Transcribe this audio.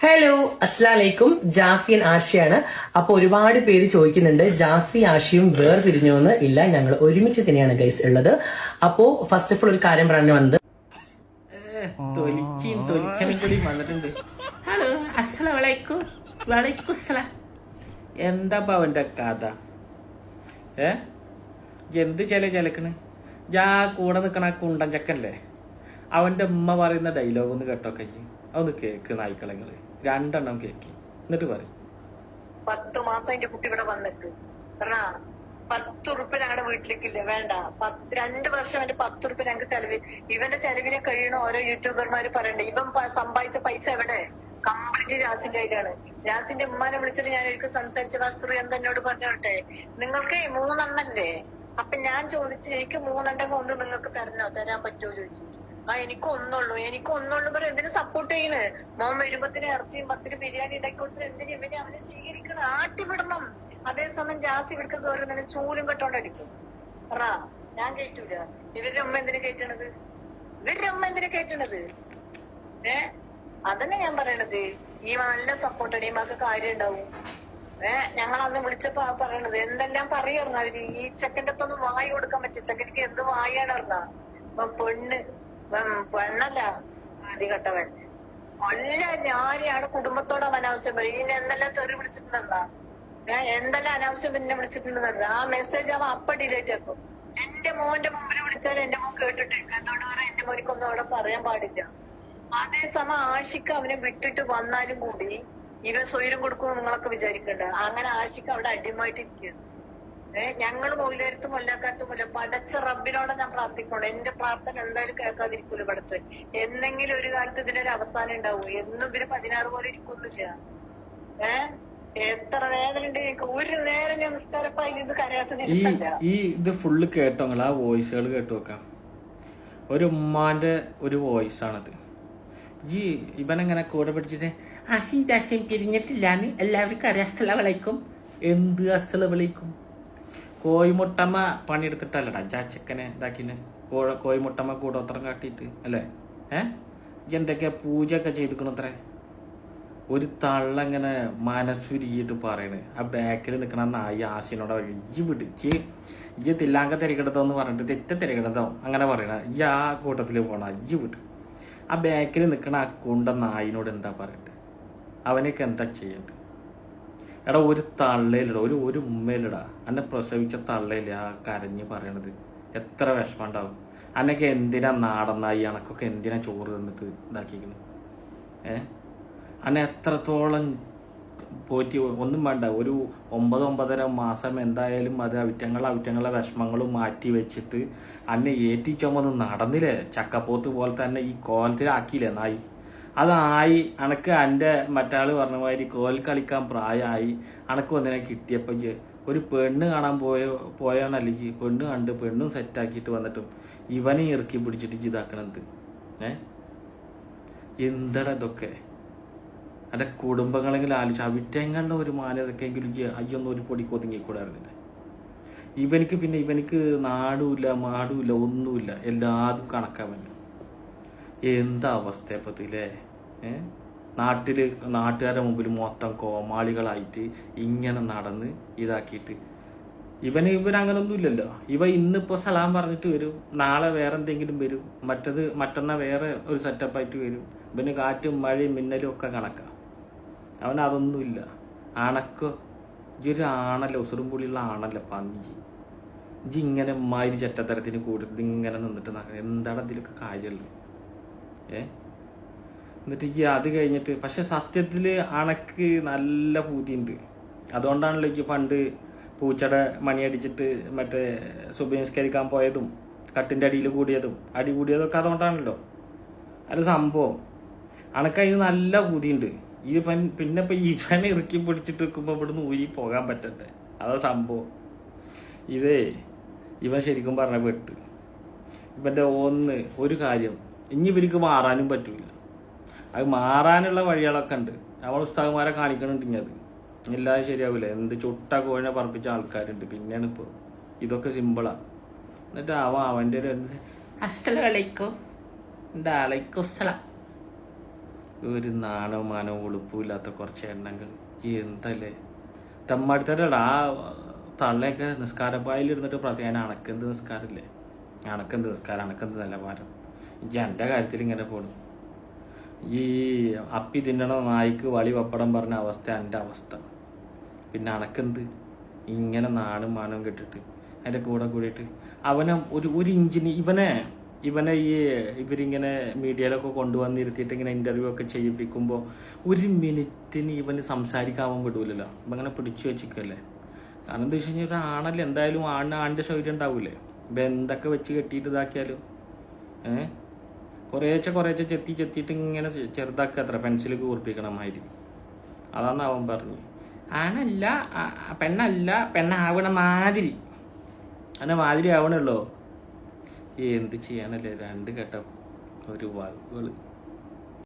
Hello അസ്സലാമലൈക്കും. ജാസി ആഷിയാണ്. അപ്പൊ ഒരുപാട് പേര് ചോദിക്കുന്നുണ്ട് ജാസി ആഷിയും വേർപിരിഞ്ഞോന്ന്. ഇല്ല, ഞങ്ങൾ ഒരുമിച്ച് തന്നെയാണ് ഗൈസ് ഉള്ളത്. അപ്പോ ഫസ്റ്റ് ഓഫ് ഓൾ ഒരു കാര്യം പറഞ്ഞു വന്നത് തൊലിച്ചനും കൂടി വന്നിട്ടുണ്ട്. ഹലോ അസ്സലാമലൈക്കും. വലൈക്കും അസ്സലാം. എന്താ അവന്റെ കഥ? എന്ത് ചിലക്കണ്? കൂടെ നിൽക്കണ കുണ്ടൻ ചക്കല്ലേ, അവന്റെ ഉമ്മ പറയുന്ന ഡയലോഗ് ഒന്ന് കേട്ടോ കഴിഞ്ഞ് അതൊന്ന് കേക്ക് നായിക്കളങ്ങള് രണ്ടെണ്ണം കേക്ക് എന്നിട്ട് പറയും. 10 മാസം എന്റെ കുട്ടി ഇവിടെ വന്നിട്ട് 10 ഉറുപ്പ്യ ഞങ്ങളുടെ വീട്ടിലേക്കില്ല, വേണ്ട. 2 വർഷം എന്റെ 10 ഉറുപ്പ്യ ഞങ്ങൾക്ക് ചെലവ്. ഇവന്റെ ചെലവിനെ കഴിയണ ഓരോ യൂട്യൂബർമാര് പറയണ്ടേ, ഇവൻ സമ്പാദിച്ച പൈസ എവിടെ? കംപ്ലീറ്റ് രാസിന്റെ കയ്യിലാണ്. രാസിന്റെ ഉമ്മാനെ വിളിച്ചിട്ട് ഞാൻ ഒരിക്കൽ സംസാരിച്ച വസ്തു എന്തെന്നോട് പറഞ്ഞോട്ടെ, നിങ്ങൾക്ക് 3 എണ്ണല്ലേ? അപ്പൊ ഞാൻ ചോദിച്ചു, എനിക്ക് 3 എണ്ണം ഒന്ന് നിങ്ങൾക്ക് തരാൻ പറ്റുമോ ചോദിച്ചു. എനിക്ക് ഒന്നുള്ളൂ പറയും. എന്തിനു സപ്പോർട്ട് ചെയ്യണ്? മോൻ വരുമ്പത്തിന് ഇറച്ചിയും 10 ബിരിയാണി ഉണ്ടാക്കി കൊടുത്തിട്ട് എന്തിനു ഇവനെ അവനെ സ്വീകരിക്കണം? ആട്ടിവിടണം. അതേസമയം ജാസി ഇവിടുത്തെ കയറുന്നതിന് ചൂലും കെട്ടോണ്ടടിക്കും. ഞാൻ കേട്ടൂല. ഇവരുടെ അമ്മ എന്തിനു കേട്ടണത്? അതന്നെ ഞാൻ പറയണത്. ഈ നല്ല സപ്പോർട്ടാണ്. ഈ മക്ക് കാര്യം ഉണ്ടാവും. ഞങ്ങൾ അന്ന് വിളിച്ചപ്പോ പറയണത് എന്തെല്ലാം പറയുന്നു അവര്. ഈ ചെക്കൻ്റെ അടുത്തൊന്നും വായി കൊടുക്കാൻ പറ്റും. ചെക്കനിക്ക് എന്ത് വായാണ് പറഞ്ഞ പെണ്ണല്ല ആദ്യഘട്ടവൻ കൊല്ല. ഞാനാണ് കുടുംബത്തോടെ അനാവശ്യം പറയും. ഇനി എന്തെല്ലാം തെറി വിളിച്ചിട്ടുണ്ടെന്നാ, എന്തെല്ലാം അനാവശ്യം പിന്നെ വിളിച്ചിട്ടുണ്ടെന്നല്ല. ആ മെസ്സേജ് അവൻ അപ്പ ഡിലേറ്റ് ആക്കും. എന്റെ മോന്റെ മുമ്പിൽ വിളിച്ചാൽ എന്റെ മോൻ കേട്ടിട്ടേക്കും. എന്നോട് പറയാൻ എന്റെ മോനിക്കൊന്നും അവിടെ പറയാൻ പാടില്ല. അതേസമയം ആഷിക്ക് അവനെ വിട്ടിട്ട് വന്നാലും കൂടി ഇവൻ സ്വൈരം കൊടുക്കുമെന്ന് നിങ്ങളൊക്കെ വിചാരിക്കണ്ട. അങ്ങനെ ആഷിക്ക് അവിടെ അടിമായിട്ട് ഇരിക്കുകയാണ്. ഞങ്ങള് മൊയിലേരത്തും കൊല്ലാക്കാത്തുമില്ല. പടച്ച റബ്ബിനോടെ ഞാൻ പ്രാർത്ഥിക്കണം. എന്റെ പ്രാർത്ഥന എന്തായാലും കേൾക്കാതിരിക്കൂല പടച്ച. എന്നെങ്കിലും ഒരു കാലത്ത് ഇതിനൊരു അവസാനം ഉണ്ടാവും. എന്നും ഇവര് 16 പോലെ ഇരിക്കൊന്നുമില്ല. എത്ര വേദന ഉണ്ട് എനിക്ക്. ഒരു നേരം ഞാൻ നിസ്കാരപ്പായി ഇത് കരയാത്ത ഈ ഇത് ഫുള്ള് കേട്ടോ, ആ വോയിസുകൾ കേട്ടു നോക്കാം. ഒരു ഉമ്മാന്റെ ഒരു വോയിസ് ആണത്. ഇവനെങ്ങനെ കൂടെ പിടിച്ചിട്ട് ആശിം പിരിഞ്ഞിട്ടില്ലാന്ന് എല്ലാവർക്കും അറിയാം. അസ്സലാമലൈക്കും. എന്ത് അസ്സലാമലൈക്കും? കോഴിമുട്ടമ്മ പണിയെടുത്തിട്ടല്ലടാ ചാച്ചക്കനെ ഇതാക്കിന്. കോഴിമുട്ടമ്മ കൂടോത്രം കാട്ടിയിട്ട് അല്ലേ? എന്തൊക്കെയാ പൂജയൊക്കെ ചെയ്തിക്കണത്രേ. ഒരു തള്ളങ്ങനെ മനസ്സുരുകിയിട്ട് പറയണ്. ആ ബാക്കിൽ നിൽക്കണ നായി ആശിനോട് ഇജ്ജ് തില്ലാങ്ക തിരക്കിടത്തോന്ന് പറഞ്ഞിട്ട് തിരക്കിടത്തോ അങ്ങനെ പറയണ. ആ കൂട്ടത്തിൽ പോണ വിട്ട് ആ ബാക്കിൽ നിൽക്കണ ആ കുണ്ട നായിനോട് എന്താ പറയട്ടെ? അവനൊക്കെ എന്താ ചെയ്യണ്ടത്? എടാ, ഒരു തള്ളയിലടാ, ഒരു ഉമ്മയിലടാ, അന്നെ പ്രസവിച്ച തള്ളയില്ല ആ കരഞ്ഞ് പറയണത്. എത്ര വിഷമം ഉണ്ടാവും. അന്നൊക്കെ എന്തിനാ നാടന്നായി, അനക്കൊക്കെ എന്തിനാ ചോറ് തന്നിട്ട് ഇതാക്കിക്കണ്? അന്നെ എത്രത്തോളം പോറ്റി ഒന്നും വേണ്ട. ഒരു 9-9.5 മാസം എന്തായാലും അത് അവറ്റങ്ങളെ വിഷമങ്ങളും മാറ്റി വെച്ചിട്ട് അന്നെ ഏറ്റിച്ചോമൊന്നും നടന്നില്ലേ? ചക്കപ്പോത്ത് പോലെ തന്നെ ഈ കോലത്തിലാക്കിയില്ലേ നായി? അതായി അനക്ക് എൻ്റെ മറ്റാള് പറഞ്ഞ മാതിരി കോൽ കളിക്കാൻ പ്രായമായി. അനക്ക് വന്നതിനെ കിട്ടിയപ്പോൾ ഒരു പെണ്ണ് കാണാൻ പോയാണല്ലെങ്കിൽ പെണ്ണ് കണ്ട് പെണ്ണും സെറ്റാക്കിയിട്ട് വന്നിട്ടും ഇവനെ ഇറക്കി പിടിച്ചിട്ട് ഇതാക്കണത്. എന്താടാ ഇതൊക്കെ? എൻ്റെ കുടുംബങ്ങളെങ്കിലും ആലോചിച്ച് അവിറ്റങ്ങളുടെ ഒരു മാന്യതൊക്കെയെങ്കിലും അയ്യൊന്നും ഒരു പൊടിക്ക് ഒതുങ്ങിക്കൂടായിരുന്നില്ല. ഇവനിക്ക് നാടുമില്ല മാടുമില്ല ഒന്നുമില്ല. എല്ലാതും കണക്കാവൻ. എന്താ അവസ്ഥ ഇപ്പത്തില്ലേ? നാട്ടുകാരുടെ മുമ്പിൽ മൊത്തം കോമാളികളായിട്ട് ഇങ്ങനെ നടന്ന് ഇതാക്കിയിട്ട് ഇവനങ്ങനൊന്നും ഇല്ലല്ലോ. ഇന്നിപ്പോൾ സലാം പറഞ്ഞിട്ട് വരും, നാളെ വേറെ എന്തെങ്കിലും വരും, മറ്റന്നാൾ വേറെ ഒരു സെറ്റപ്പായിട്ട് വരും. ഇവന് കാറ്റും മഴയും മിന്നലും ഒക്കെ കണക്കാം. അവനതൊന്നുമില്ല. അണക്കോ ഇതൊരു ആണല്ലോ, ഉസുറും പുളിയുള്ള ആണല്ലോ പന്നി. ഇങ്ങനെ മാതിരി ചെറ്റത്തരത്തിന് കൂടുതൽ ഇങ്ങനെ നിന്നിട്ട് എന്താണ് അതിലൊക്കെ കാര്യമുള്ളത്? എന്നിട്ട് അത് കഴിഞ്ഞിട്ട് പക്ഷെ സത്യത്തിൽ അണക്ക് നല്ല പൂതിയുണ്ട്. അതുകൊണ്ടാണല്ലോ പണ്ട് പൂച്ചയുടെ മണിയടിച്ചിട്ട് മറ്റേ സുബഹിസ്കരിക്കാൻ പോയതും കട്ടിൻ്റെ അടി കൂടിയതൊക്കെ അതുകൊണ്ടാണല്ലോ. അത് സംഭവം അണക്കതിന് നല്ല പൂതിയുണ്ട്. പിന്നെ ഇപ്പം ഇവനെ ഇറുക്കി പിടിച്ചിട്ട് നിൽക്കുമ്പോൾ ഇവിടുന്ന് ഊരി പോകാൻ പറ്റണ്ടേ? അതാ സംഭവം. ഇവൻ ശരിക്കും പറഞ്ഞ പെട്ട്. ഇവൻ്റെ ഒരു കാര്യം ഇനി ഇവർക്ക് മാറാനും പറ്റൂല. അത് മാറാനുള്ള വഴികളൊക്കെ ഉണ്ട്. നമ്മൾ ഉസ്താദുമാരെ കാണിക്കണുണ്ട്. ഇനി അത് എല്ലാവരും ശരിയാവില്ല. എന്ത് ചുട്ട കോഴിനെ പറപ്പിച്ച ആൾക്കാരുണ്ട്. പിന്നെയാണ് ഇപ്പോൾ ഇതൊക്കെ സിമ്പിളാണ്. എന്നിട്ട് അവൻ്റെ ഒരു അസ്സലാമലൈക്കും എന്താ അലൈക്കും അസ്സലാം ഒരു നാണവും മാനവും ഉളുപ്പുമില്ലാത്ത കുറച്ച് എണ്ണങ്ങൾ. എന്തല്ലേ തെമ്മാടിത്തരടാ. ആ തള്ളയൊക്കെ നിസ്കാരപ്പായിലിരുന്നിട്ട് പറയാൻ അണക്കെന്ത് നിസ്കാരമില്ലേ, അണക്കെന്ത് നിസ്കാരം, അണക്കെന്ത് നിലവാരം. ഈ എൻ്റെ കാര്യത്തിൽ ഇങ്ങനെ പോടും. ഈ അപ്പി തിന്നണ നായ്ക്ക് വളി പപ്പടം പറഞ്ഞ അവസ്ഥ എൻ്റെ അവസ്ഥ. പിന്നെ അണക്കെന്ത് ഇങ്ങനെ നാണും മാനവും കെട്ടിട്ട് അതിൻ്റെ കൂടെ കൂടിയിട്ട് അവനെ ഒരു ഇഞ്ചിന് ഇവനെ ഇവരിങ്ങനെ മീഡിയയിലൊക്കെ കൊണ്ടുവന്നിരുത്തിയിട്ട് ഇങ്ങനെ ഇൻ്റർവ്യൂ ഒക്കെ ചെയ്യിപ്പിക്കുമ്പോൾ 1 മിനിറ്റിന് ഇവന് സംസാരിക്കാൻ വിടൂലല്ലോ. ഇപ്പം ഇങ്ങനെ പിടിച്ചു വെച്ചിക്കല്ലേ. കാരണം എന്താ വെച്ച് കഴിഞ്ഞാൽ ഒരാണല്ലേ, എന്തായാലും ആണിൻ്റെ ശൗര്യം ഉണ്ടാവൂലേ. ഇപ്പം എന്തൊക്കെ വെച്ച് കെട്ടിയിട്ട് ഇതാക്കിയാലും കുറേശ്ശെ ചെത്തിയിട്ട് ഇങ്ങനെ ചെറുതാക്കുക, അത്ര പെൻസിൽ കൂർപ്പിക്കണം മാതിരി. അതാന്ന് അവൻ പറഞ്ഞു. ആണല്ല പെണ്ണല്ല, പെണ്ണാവണ മാതിരി, അങ്ങനെ മാതിരി ആവണല്ലോ. എന്ത് ചെയ്യാനല്ലേ, 2 ഘട്ടം ഒരു വാക്കുകൾ.